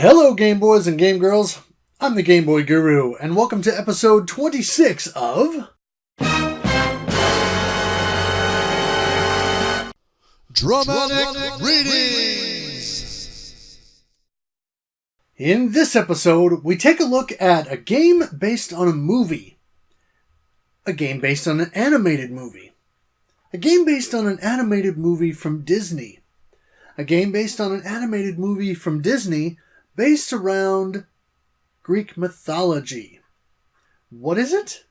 Hello, Game Boys and Game Girls. I'm the Game Boy Guru, and welcome to episode 26 of Dramatic Readings. In this episode, we take a look at a game based on a movie, a game based on an animated movie, a game based on an animated movie from Disney, a game based on an animated movie from Disney based around Greek mythology. What is it?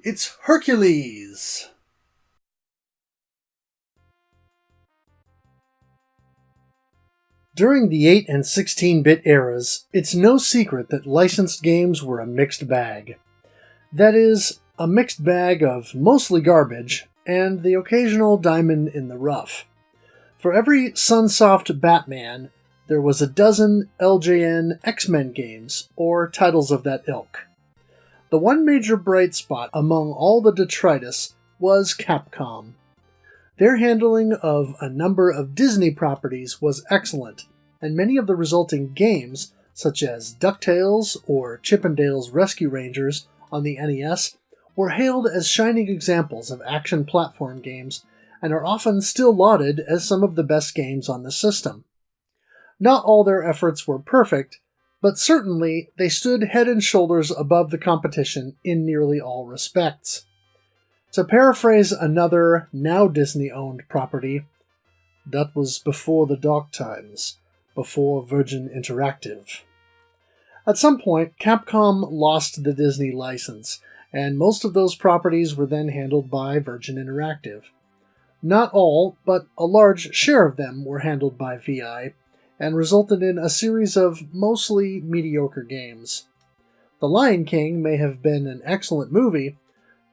It's Hercules. During the 8 and 16-bit eras, it's no secret that licensed games were a mixed bag. That is, a mixed bag of mostly garbage and the occasional diamond in the rough. For every Sunsoft Batman, there was a dozen LJN X-Men games, or titles of that ilk. The one major bright spot among all the detritus was Capcom. Their handling of a number of Disney properties was excellent, and many of the resulting games, such as DuckTales or Chip 'n Dale's Rescue Rangers on the NES, were hailed as shining examples of action platform games and are often still lauded as some of the best games on the system. Not all their efforts were perfect, but certainly they stood head and shoulders above the competition in nearly all respects. To paraphrase another, now Disney-owned property, that was before the dark times, before Virgin Interactive. At some point, Capcom lost the Disney license, and most of those properties were then handled by Virgin Interactive. Not all, but a large share of them were handled by VI, and resulted in a series of mostly mediocre games. The Lion King may have been an excellent movie,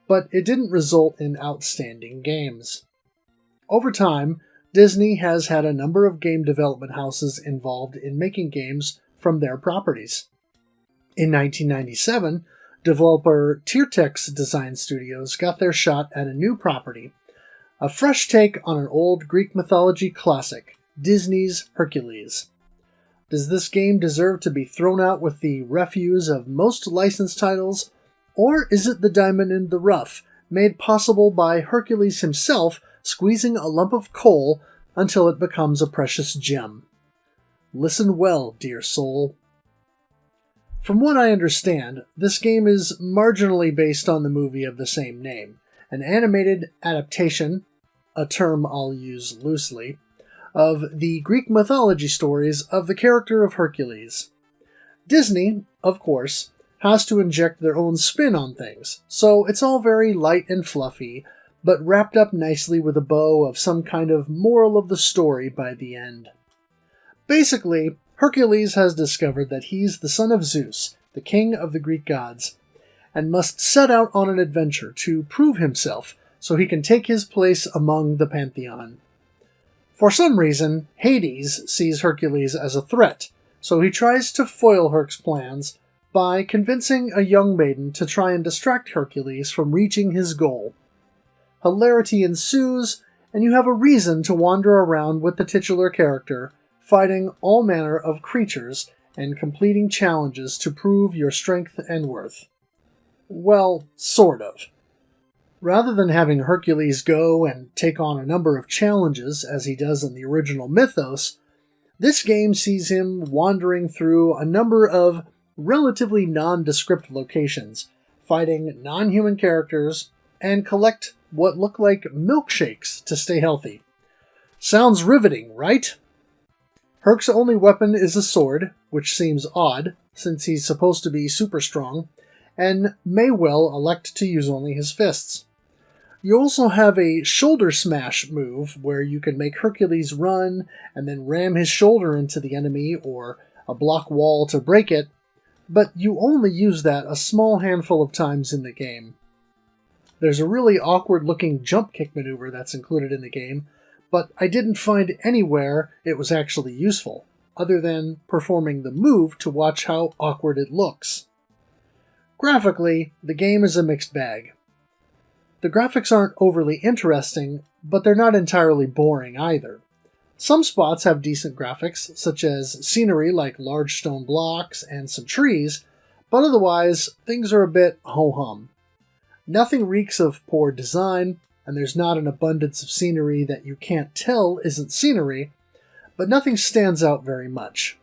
but it didn't result in outstanding games. Over time, Disney has had a number of game development houses involved in making games from their properties. In 1997, developer Tiertex Design Studios got their shot at a new property, a fresh take on an old Greek mythology classic, Disney's Hercules. Does this game deserve to be thrown out with the refuse of most licensed titles, or is it the diamond in the rough, made possible by Hercules himself squeezing a lump of coal until it becomes a precious gem? Listen well, dear soul. From what I understand, this game is marginally based on the movie of the same name, an animated adaptation, a term I'll use loosely, of the Greek mythology stories of the character of Hercules. Disney, of course, has to inject their own spin on things, so it's all very light and fluffy, but wrapped up nicely with a bow of some kind of moral of the story by the end. Basically, Hercules has discovered that he's the son of Zeus, the king of the Greek gods, and must set out on an adventure to prove himself so he can take his place among the pantheon. For some reason, Hades sees Hercules as a threat, so he tries to foil Herc's plans by convincing a young maiden to try and distract Hercules from reaching his goal. Hilarity ensues, and you have a reason to wander around with the titular character, fighting all manner of creatures and completing challenges to prove your strength and worth. Well, sort of. Rather than having Hercules go and take on a number of challenges, as he does in the original mythos, this game sees him wandering through a number of relatively nondescript locations, fighting non-human characters, and collect what look like milkshakes to stay healthy. Sounds riveting, right? Herc's only weapon is a sword, which seems odd, since he's supposed to be super strong, and may well elect to use only his fists. You also have a shoulder smash move, where you can make Hercules run and then ram his shoulder into the enemy or a block wall to break it, but you only use that a small handful of times in the game. There's a really awkward-looking jump kick maneuver that's included in the game, but I didn't find anywhere it was actually useful, other than performing the move to watch how awkward it looks. Graphically, the game is a mixed bag. The graphics aren't overly interesting, but they're not entirely boring either. Some spots have decent graphics, such as scenery like large stone blocks and some trees, but otherwise, things are a bit ho-hum. Nothing reeks of poor design, and there's not an abundance of scenery that you can't tell isn't scenery, but nothing stands out very much.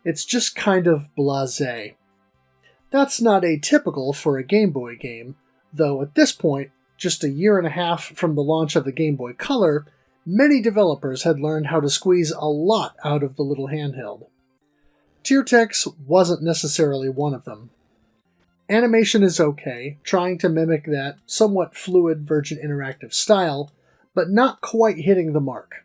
It's just kind of blasé. That's not atypical for a Game Boy game, though at this point, just a year and a half from the launch of the Game Boy Color, many developers had learned how to squeeze a lot out of the little handheld. Teartex wasn't necessarily one of them. Animation is okay, trying to mimic that somewhat fluid Virgin Interactive style, but not quite hitting the mark.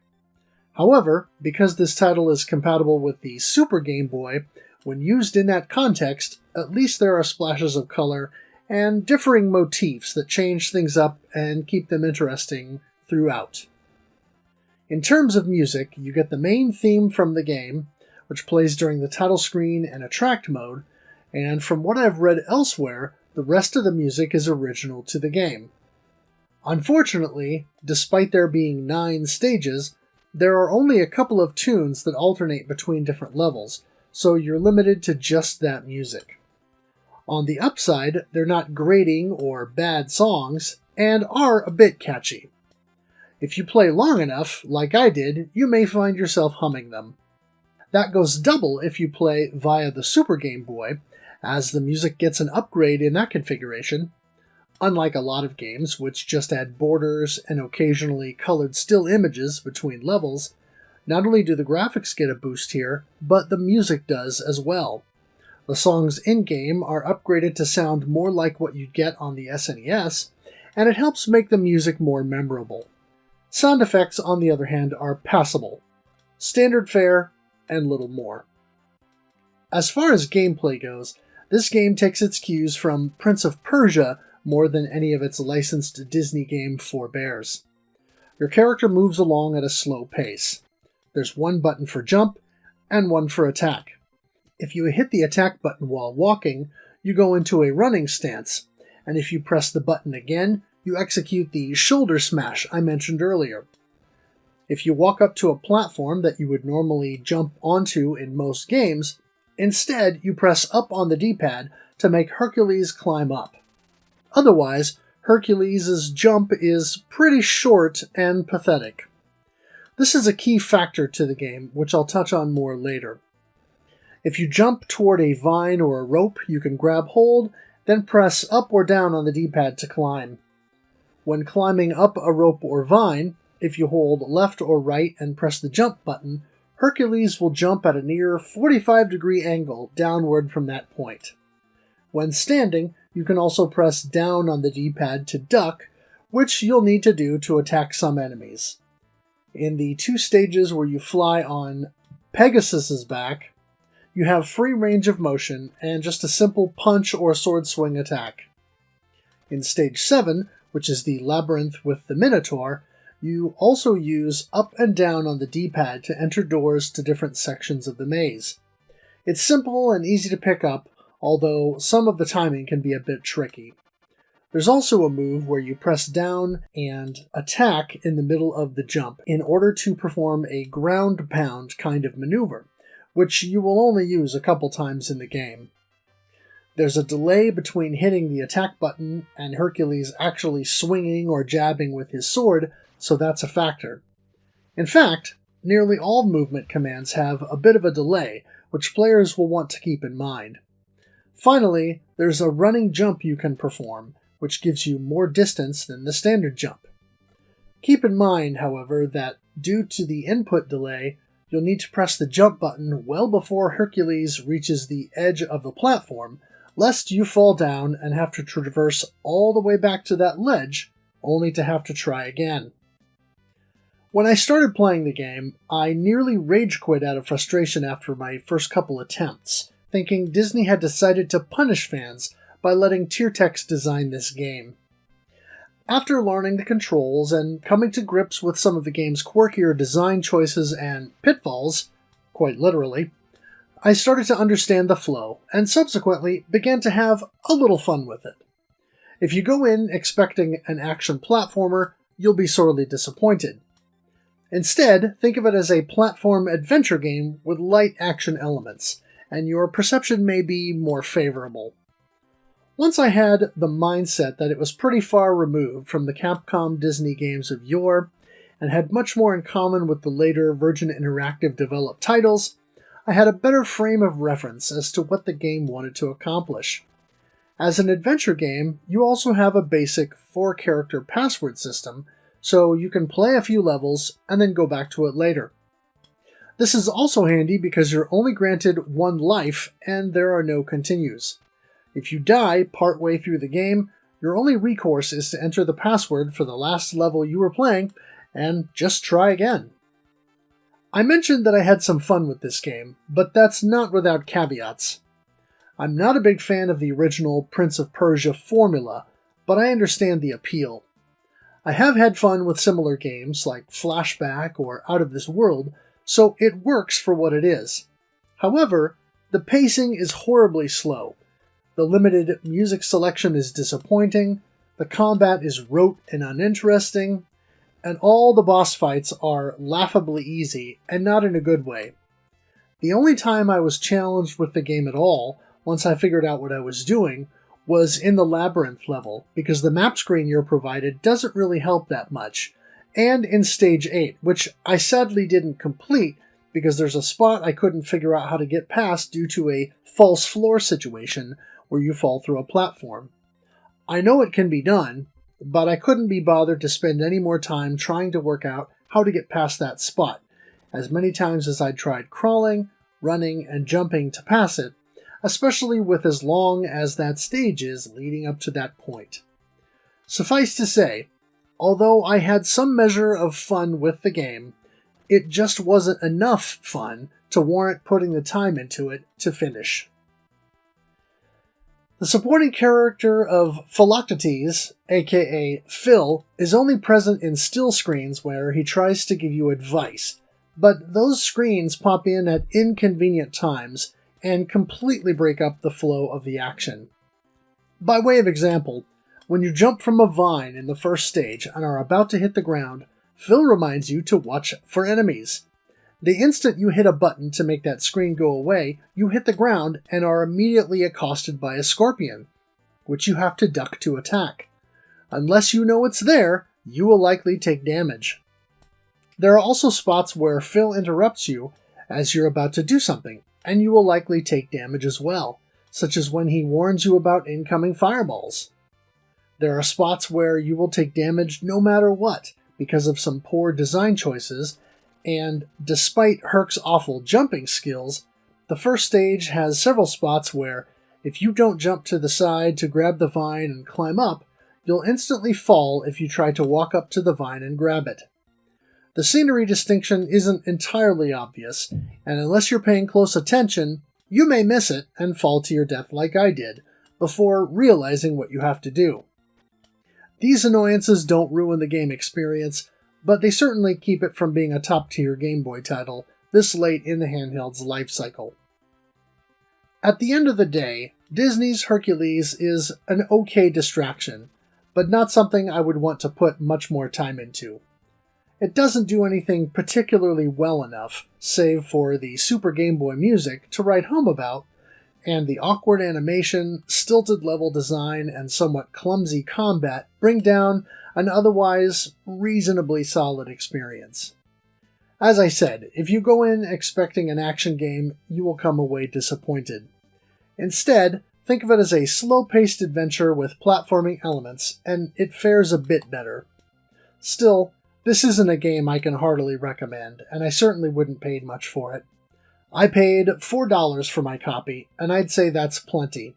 However, because this title is compatible with the Super Game Boy, when used in that context, at least there are splashes of color and differing motifs that change things up and keep them interesting throughout. In terms of music, you get the main theme from the game, which plays during the title screen and attract mode, and from what I've read elsewhere, the rest of the music is original to the game. Unfortunately, despite there being 9 stages, there are only a couple of tunes that alternate between different levels, so you're limited to just that music. On the upside, they're not grating or bad songs, and are a bit catchy. If you play long enough, like I did, you may find yourself humming them. That goes double if you play via the Super Game Boy, as the music gets an upgrade in that configuration. Unlike a lot of games, which just add borders and occasionally colored still images between levels, not only do the graphics get a boost here, but the music does as well. The songs in-game are upgraded to sound more like what you'd get on the SNES, and it helps make the music more memorable. Sound effects, on the other hand, are passable. Standard fare, and little more. As far as gameplay goes, this game takes its cues from Prince of Persia more than any of its licensed Disney game forebears. Your character moves along at a slow pace. There's one button for jump, and one for attack. If you hit the attack button while walking, you go into a running stance, and if you press the button again, you execute the shoulder smash I mentioned earlier. If you walk up to a platform that you would normally jump onto in most games, instead you press up on the D-pad to make Hercules climb up. Otherwise, Hercules' jump is pretty short and pathetic. This is a key factor to the game, which I'll touch on more later. If you jump toward a vine or a rope, you can grab hold, then press up or down on the D-pad to climb. When climbing up a rope or vine, if you hold left or right and press the jump button, Hercules will jump at a near 45-degree angle downward from that point. When standing, you can also press down on the D-pad to duck, which you'll need to do to attack some enemies. In the 2 stages where you fly on Pegasus's back, you have free range of motion and just a simple punch or sword swing attack. In Stage 7, which is the labyrinth with the Minotaur, you also use up and down on the D-pad to enter doors to different sections of the maze. It's simple and easy to pick up, although some of the timing can be a bit tricky. There's also a move where you press down and attack in the middle of the jump in order to perform a ground pound kind of maneuver, which you will only use a couple times in the game. There's a delay between hitting the attack button and Hercules actually swinging or jabbing with his sword, so that's a factor. In fact, nearly all movement commands have a bit of a delay, which players will want to keep in mind. Finally, there's a running jump you can perform, which gives you more distance than the standard jump. Keep in mind, however, that due to the input delay, you'll need to press the jump button well before Hercules reaches the edge of the platform, lest you fall down and have to traverse all the way back to that ledge, only to have to try again. When I started playing the game, I nearly rage quit out of frustration after my first couple attempts, thinking Disney had decided to punish fans by letting Teartex design this game. After learning the controls and coming to grips with some of the game's quirkier design choices and pitfalls, quite literally, I started to understand the flow, and subsequently began to have a little fun with it. If you go in expecting an action platformer, you'll be sorely disappointed. Instead, think of it as a platform adventure game with light action elements, and your perception may be more favorable. Once I had the mindset that it was pretty far removed from the Capcom Disney games of yore, and had much more in common with the later Virgin Interactive developed titles, I had a better frame of reference as to what the game wanted to accomplish. As an adventure game, you also have a basic 4-character password system, so you can play a few levels and then go back to it later. This is also handy because you're only granted one life and there are no continues. If you die partway through the game, your only recourse is to enter the password for the last level you were playing and just try again. I mentioned that I had some fun with this game, but that's not without caveats. I'm not a big fan of the original Prince of Persia formula, but I understand the appeal. I have had fun with similar games like Flashback or Out of This World, so it works for what it is. However, the pacing is horribly slow. The limited music selection is disappointing, the combat is rote and uninteresting, and all the boss fights are laughably easy and not in a good way. The only time I was challenged with the game at all, once I figured out what I was doing, was in the labyrinth level, because the map screen you're provided doesn't really help that much, and in Stage 8, which I sadly didn't complete because there's a spot I couldn't figure out how to get past due to a false floor situation where you fall through a platform. I know it can be done, but I couldn't be bothered to spend any more time trying to work out how to get past that spot, as many times as I'd tried crawling, running, and jumping to pass it, especially with as long as that stage is leading up to that point. Suffice to say, although I had some measure of fun with the game, it just wasn't enough fun to warrant putting the time into it to finish. The supporting character of Philoctetes, aka Phil, is only present in still screens where he tries to give you advice, but those screens pop in at inconvenient times and completely break up the flow of the action. By way of example, when you jump from a vine in the first stage and are about to hit the ground, Phil reminds you to watch for enemies. The instant you hit a button to make that screen go away, you hit the ground and are immediately accosted by a scorpion, which you have to duck to attack. Unless you know it's there, you will likely take damage. There are also spots where Phil interrupts you as you're about to do something, and you will likely take damage as well, such as when he warns you about incoming fireballs. There are spots where you will take damage no matter what, because of some poor design choices, and despite Herc's awful jumping skills, the first stage has several spots where, if you don't jump to the side to grab the vine and climb up, you'll instantly fall if you try to walk up to the vine and grab it. The scenery distinction isn't entirely obvious, and unless you're paying close attention, you may miss it and fall to your death like I did, before realizing what you have to do. These annoyances don't ruin the game experience, but they certainly keep it from being a top-tier Game Boy title this late in the handheld's life cycle. At the end of the day, Disney's Hercules is an okay distraction, but not something I would want to put much more time into. It doesn't do anything particularly well enough, save for the Super Game Boy music, to write home about, and the awkward animation, stilted level design, and somewhat clumsy combat bring down an otherwise reasonably solid experience. As I said, if you go in expecting an action game, you will come away disappointed. Instead, think of it as a slow-paced adventure with platforming elements, and it fares a bit better. Still, this isn't a game I can heartily recommend, and I certainly wouldn't pay much for it. I paid $4 for my copy, and I'd say that's plenty.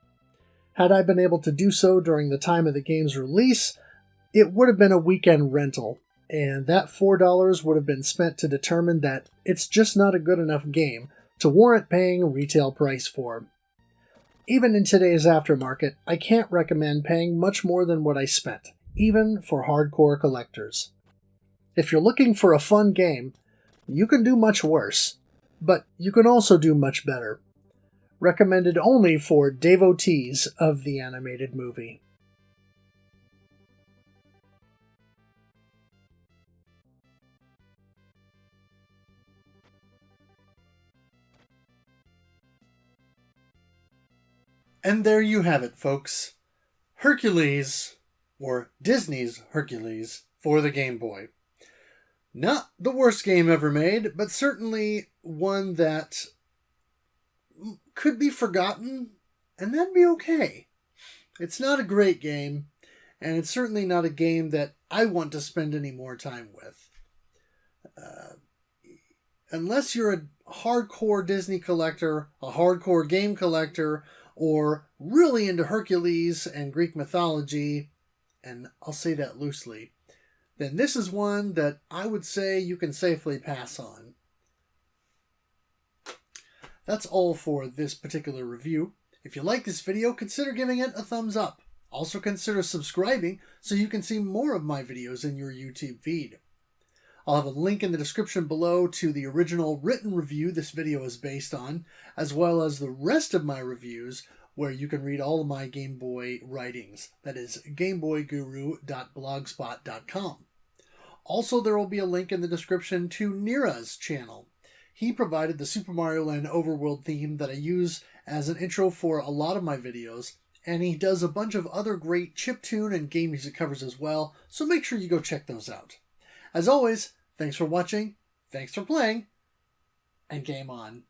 Had I been able to do so during the time of the game's release, it would have been a weekend rental, and that $4 would have been spent to determine that it's just not a good enough game to warrant paying retail price for. Even in today's aftermarket, I can't recommend paying much more than what I spent, even for hardcore collectors. If you're looking for a fun game, you can do much worse, but you can also do much better. Recommended only for devotees of the animated movie. And there you have it, folks. Hercules, or Disney's Hercules, for the Game Boy. Not the worst game ever made, but certainly one that could be forgotten, and that'd be okay. It's not a great game, and it's certainly not a game that I want to spend any more time with. Unless you're a hardcore Disney collector, a hardcore game collector, or really into Hercules and Greek mythology, and I'll say that loosely, then this is one that I would say you can safely pass on. That's all for this particular review. If you like this video, consider giving it a thumbs up. Also consider subscribing so you can see more of my videos in your YouTube feed. I'll have a link in the description below to the original written review this video is based on, as well as the rest of my reviews where you can read all of my Game Boy writings. That is gameboyguru.blogspot.com. Also, there will be a link in the description to Nira's channel. He provided the Super Mario Land overworld theme that I use as an intro for a lot of my videos, and he does a bunch of other great chiptune and game music covers as well, so make sure you go check those out. As always, thanks for watching, thanks for playing, and game on.